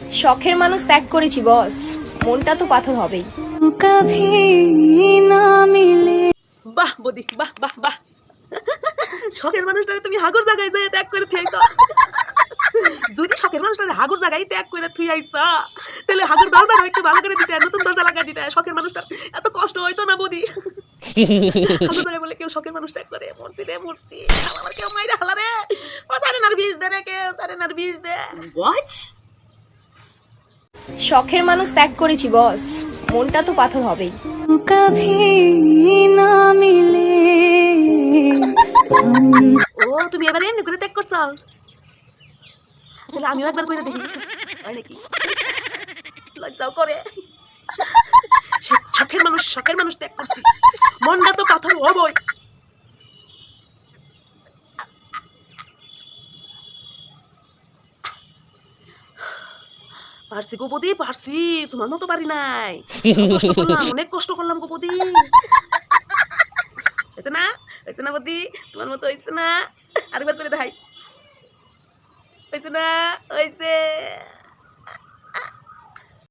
শখের মানুষ ত্যাগ করেছি বস, মনটা তো পাথর হবেই। বাহ বদি, বাহ বাহ বাহ। শখের মানুষটারে তুমি হাগুর জায়গায় যায় ত্যাগ করে থুইছ। যদি শখের মানুষটারে হাগুর জায়গায় ত্যাগ করে থুই আইছ, তাহলে হাগুর দরজাটা একটু ভালো করে দিতে, নতুন দরজা লাগাই দিতে, শখের মানুষটার এত কষ্ট হইতো না বদি। হাগুর জায়গায় বলে কেউ শখের মানুষ ত্যাগ করে, মরছি রে মরছি, আমার কেউ মাইরা হালা রে, ও সারেনার বিষ দে রে, কেউ সারেনার বিষ দে। What? শখের মানুষ ত্যাগ করেছি বস, মনটা তো পাথর হবেই। ও তুমি এবারে এমনি করে ত্যাগ করছ, তাহলে আমিও একবার করে দেখি হয় নাকি। লজ্জাও করে। শখের মানুষ ত্যাগ করছি, মনটা তো পাথর হবই। পারছি গোপদি, পারছি, তোমার মতো পারি নাই। কষ্ট করলাম, অনেক কষ্ট করলাম গোপদি। হয়েছে না, হয়েছে না বদি, তোমার মতো হয়েছে না? আরেকবার করে দেখাই, হয়েছে না, হয়েছে।